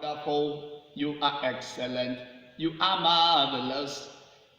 wonderful. You are excellent. You are marvelous.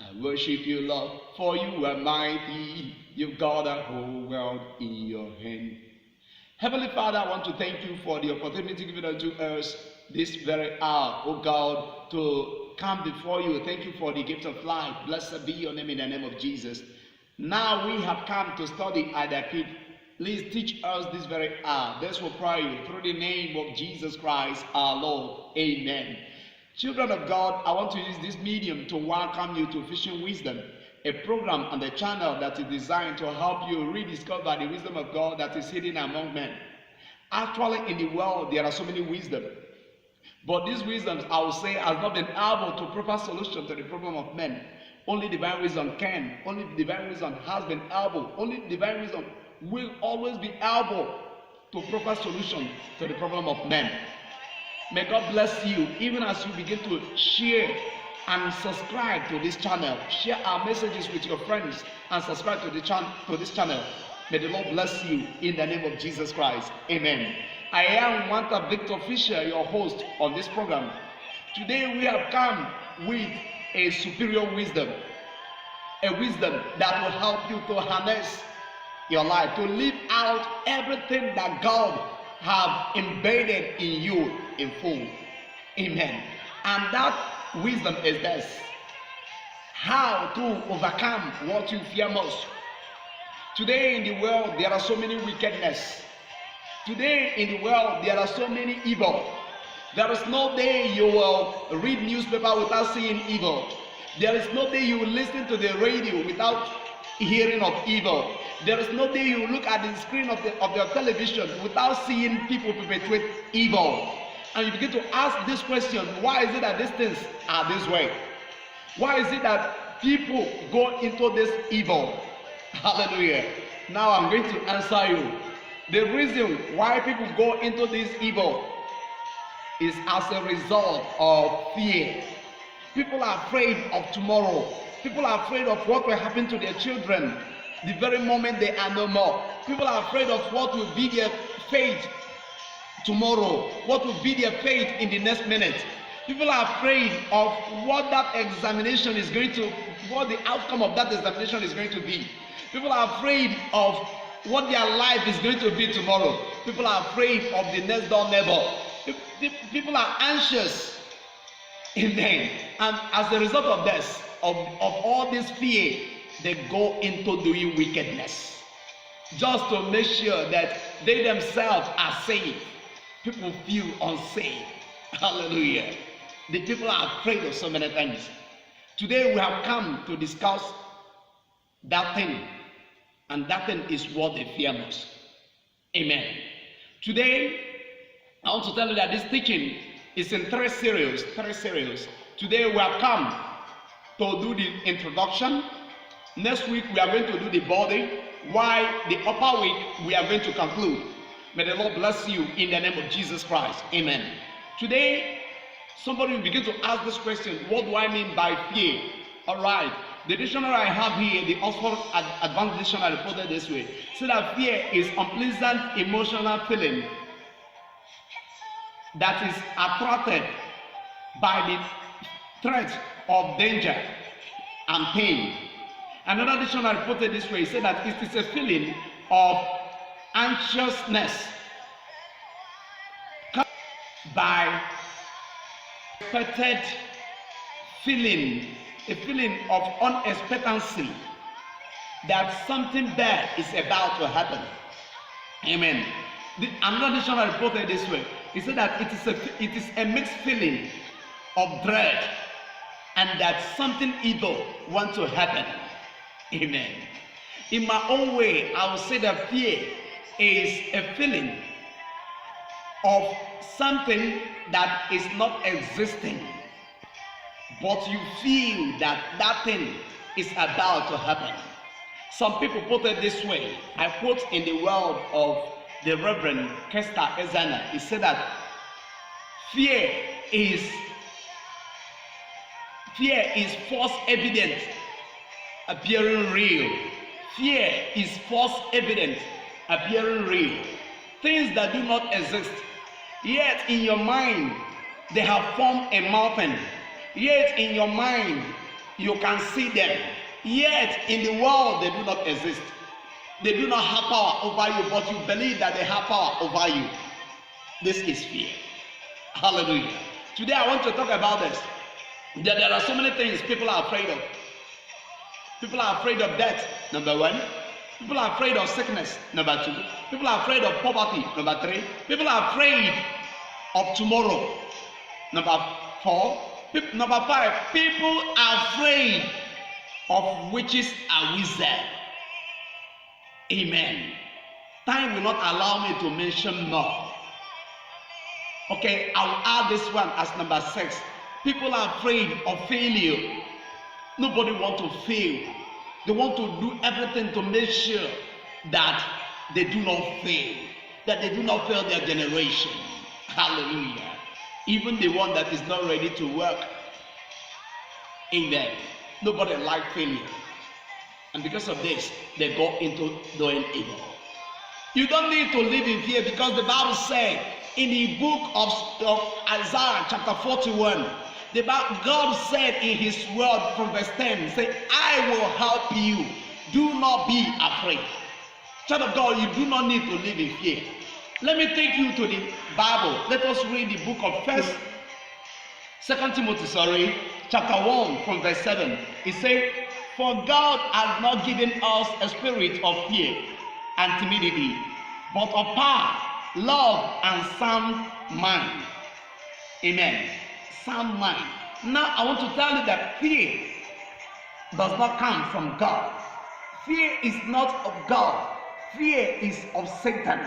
I worship you, Lord, for you are mighty. You've got the whole world in your hand. Heavenly Father, I want to thank you for the opportunity given unto us this very hour, oh God, to come before you. Thank you for the gift of life. Blessed be your name in the name of Jesus. Now we have come to study at the feet. Please teach us this very hour. This will pray you through the name of Jesus Christ our Lord. Amen. Children of God, I want to use this medium to welcome you to Fishingwisdom, a program on the channel that is designed to help you rediscover the wisdom of God that is hidden among men. Actually, in the world, there are so many wisdoms. But these wisdoms, I will say, has not been able to proper solution to the problem of men. Only divine wisdom can. Only divine wisdom has been able. Only divine wisdom will always be able to proper solution to the problem of men. May God bless you even as you begin to share and subscribe to this channel. Share our messages with your friends and subscribe to this channel. May the Lord bless you in the name of Jesus Christ. Amen. I am Victorfisher, your host on this program. Today we have come with a superior wisdom. A wisdom that will help you to harness your life, to live out everything that God have embedded in you in full. Amen. And that wisdom is this: how to overcome what you fear most. Today in the world there are so many wickedness. Today in the world there are so many evil. There is no day you will read newspaper without seeing evil. There is no day you will listen to the radio without hearing of evil. There is no day you look at the screen of your television without seeing people perpetrate evil. And you begin to ask this question: why is it that these things are this way? Why is it that people go into this evil? Hallelujah. Now I'm going to answer you. The reason why people go into this evil is as a result of fear. People are afraid of tomorrow. People are afraid of what will happen to their children the very moment they are no more. People are afraid of what will be their fate tomorrow, what will be their fate in the next minute. People are afraid of what that examination is going to, what the outcome of that examination is going to be. People are afraid of what their life is going to be tomorrow. People are afraid of the next door neighbor. People are anxious. Amen. And as a result of this, of all this fear, they go into doing wickedness just to make sure that they themselves are safe. People feel unsafe. Hallelujah. The people are afraid of so many things. Today we have come to discuss that thing, and that thing is what they fear most. Amen. Today I want to tell you that this teaching is in three series. Today we have come to do the introduction. Next week we are going to do the body, while the upper week we are going to conclude. May the Lord bless you in the name of Jesus Christ. Amen. Today somebody will begin to ask this question: what do I mean by fear? All right. The dictionary I have here, the Oxford Advanced Dictionary, put it this way: so that fear is unpleasant emotional feeling that is attracted by the threat of danger and pain. Another dictionary put it this way: it said that it is a feeling of anxiousness by expected feeling, a feeling of unexpectancy that something bad is about to happen. Amen. Another dictionary put it this way: it said that it is a mixed feeling of dread and that something evil wants to happen. Amen. In my own way, I would say that fear is a feeling of something that is not existing, but you feel that that thing is about to happen. Some people put it this way. I quote in the word of the Reverend Kester Ezana. He said that fear is false evidence appearing real. Fear is false evidence appearing real. Things that do not exist, yet in your mind They have formed a mountain. Yet in your mind, you can see them. Yet in the world, they do not exist. They do not have power over you, but you believe that they have power over you. This is fear. Hallelujah. Today I want to talk about this. That there are so many things people are afraid of. People are afraid of death, number one. People are afraid of sickness, number two. People are afraid of poverty, number three. People are afraid of tomorrow, number four. Number five, people are afraid of witches and wizards. Amen. Time will not allow me to mention more. Okay, I'll add this one as number 6. People are afraid of failure. Nobody wants to fail. They want to do everything to make sure that they do not fail, that they do not fail their generation. Hallelujah. Even the one that is not ready to work. Amen. Nobody likes failure. And because of this, they go into doing evil. You don't need to live in fear, because the Bible said in the book of Isaiah chapter 41, God said in his word from verse 10, say, I will help you. Do not be afraid. Child of God, you do not need to live in fear. Let me take you to the Bible. Let us read the book of 2 Timothy, chapter 1 from verse 7. It says, for God has not given us a spirit of fear and timidity, but of power, love, and sound mind. Amen. Sound mind. Now I want to tell you that fear does not come from God. Fear is not of God. Fear is of Satan.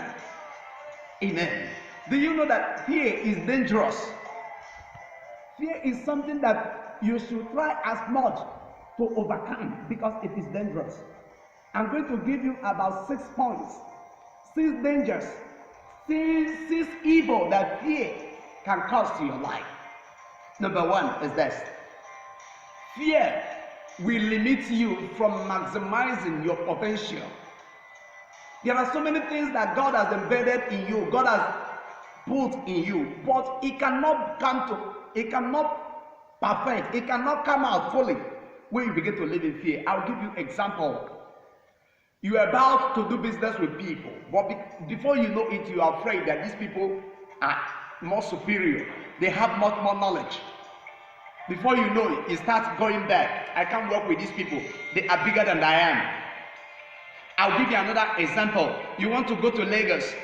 Amen. Do you know that fear is dangerous? Fear is something that you should try as much to overcome, because it is dangerous. I'm going to give you about 6 points, 6 dangers, 6 evil that fear can cause to your life. Number 1 is this: fear will limit you from maximizing your potential. There are so many things that God has embedded in you, God has put in you, but it cannot perfect, it cannot come out fully when you begin to live in fear. I'll give you example. You are about to do business with people, but before you know it, you are afraid that these people are more superior. They have much more knowledge. Before you know it, you start going back. I can't work with these people. They are bigger than I am. I'll give you another example. You want to go to Lagos,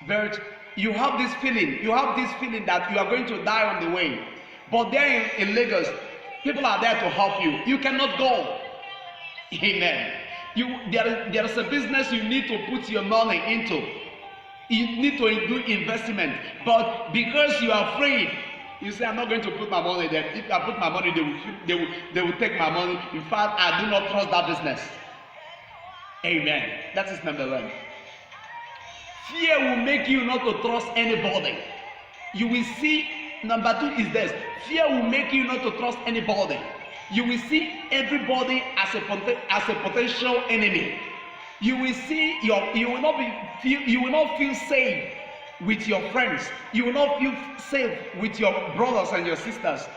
but you have this feeling. You have this feeling that you are going to die on the way. But there in Lagos, people are there to help you. You cannot go. Amen. There is a business you need to put your money into. You need to do investment. But because you are afraid, you say, I'm not going to put my money there. If I put my money, they will take my money. In fact, I do not trust that business. Amen. That is number 1. Fear will make you not to trust anybody. You will see. Number 2 is this: fear will make you not to trust anybody. You will see everybody as a potential enemy. You will see you will not feel safe with your friends. You will not feel safe with your brothers and your sisters.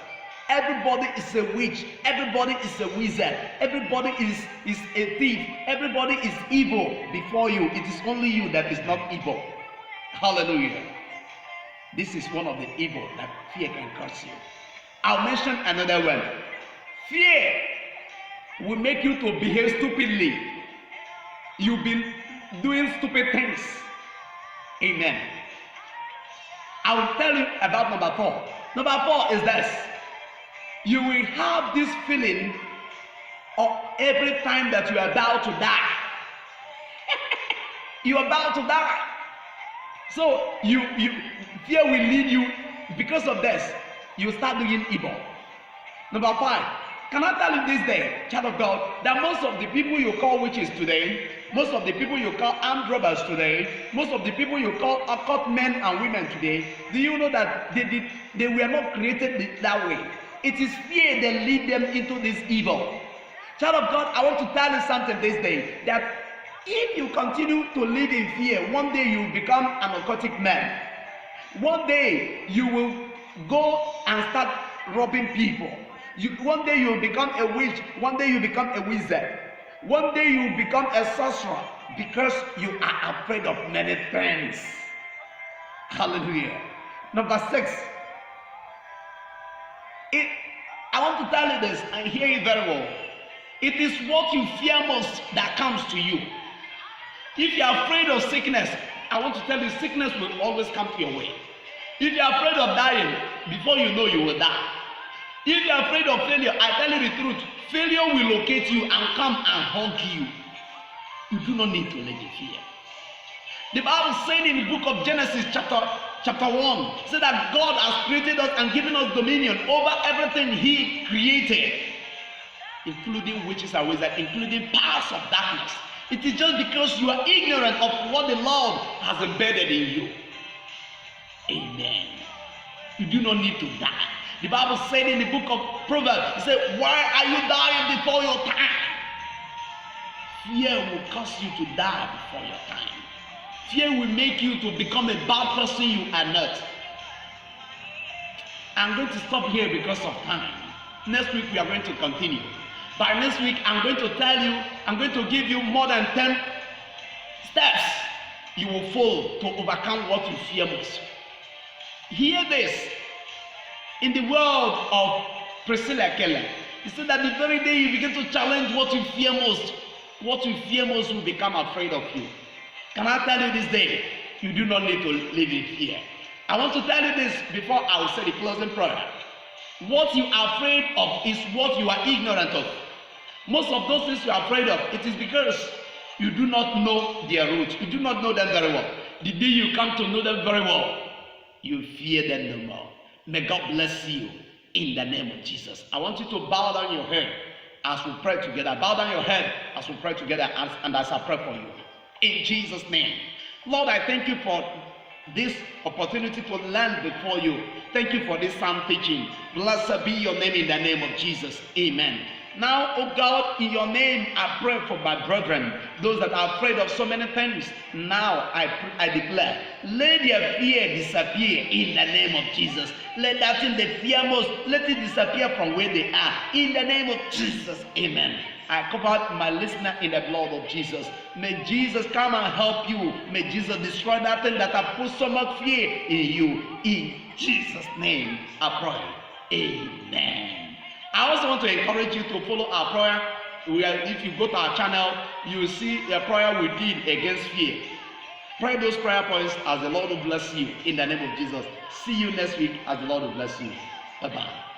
Everybody is a witch. Everybody is a wizard. Everybody is a thief. Everybody is evil before you. It is only you that is not evil. Hallelujah. This is one of the evil that fear can cause you. I'll mention another one. Fear will make you to behave stupidly. You've been doing stupid things. Amen. I will tell you about number 4. Number 4 is this: you will have this feeling of every time that you are about to die. You are about to die. So fear will lead you. Because of this, you start doing evil. Number 5. Can I tell you this day, child of God, that most of the people you call witches today, most of the people you call armed robbers today, most of the people you call occult men and women today, do you know that they were not created that way? It is fear that lead them into this evil. Child of God, I want to tell you something this day, that if you continue to live in fear, one day you will become an occultic man. One day you will go and start robbing people. One day you become a witch, one day you become a wizard, one day you become a sorcerer because you are afraid of many things. Hallelujah. Number 6. I want to tell you this and hear it very well. It is what you fear most that comes to you. If you are afraid of sickness, I want to tell you, sickness will always come to your way. If you are afraid of dying, before you know, you will die. If you are afraid of failure, I tell you the truth, failure will locate you and come and hug you. You do not need to live in fear. The Bible said in the book of Genesis chapter 1, said that God has created us and given us dominion over everything He created, including witches and wizards, including powers of darkness. It is just because you are ignorant of what the Lord has embedded in you. Amen. You do not need to die. The Bible said in the book of Proverbs, it said, why are you dying before your time? Fear will cause you to die before your time. Fear will make you to become a bad person you are not. I'm going to stop here because of time. Next week we are going to continue. By next week I'm going to tell you, I'm going to give you more than 10 steps you will follow to overcome what you fear most. Hear this. In the world of Priscilla Keller, he said that the very day you begin to challenge what you fear most will become afraid of you. Can I tell you this day, you do not need to live in fear. I want to tell you this before I will say the closing prayer. What you are afraid of is what you are ignorant of. Most of those things you are afraid of, it is because you do not know their roots. You do not know them very well. The day you come to know them very well, you fear them no more. May God bless you in the name of Jesus. I want you to bow down your head as we pray together. Bow down your head as we pray together and as I pray for you. In Jesus' name. Lord, I thank you for this opportunity to learn before you. Thank you for this psalm teaching. Blessed be your name in the name of Jesus. Amen. Now, oh God, in your name, I pray for my brethren, those that are afraid of so many things. Now, I declare, let their fear disappear in the name of Jesus. Let that thing they fear most, let it disappear from where they are. In the name of Jesus, amen. I cover my listener in the blood of Jesus. May Jesus come and help you. May Jesus destroy that thing that has put so much fear in you. In Jesus' name, I pray. Amen. I also want to encourage you to follow our prayer. If you go to our channel, you will see a prayer we did against fear. Pray those prayer points as the Lord will bless you in the name of Jesus. See you next week as the Lord will bless you. Bye-bye.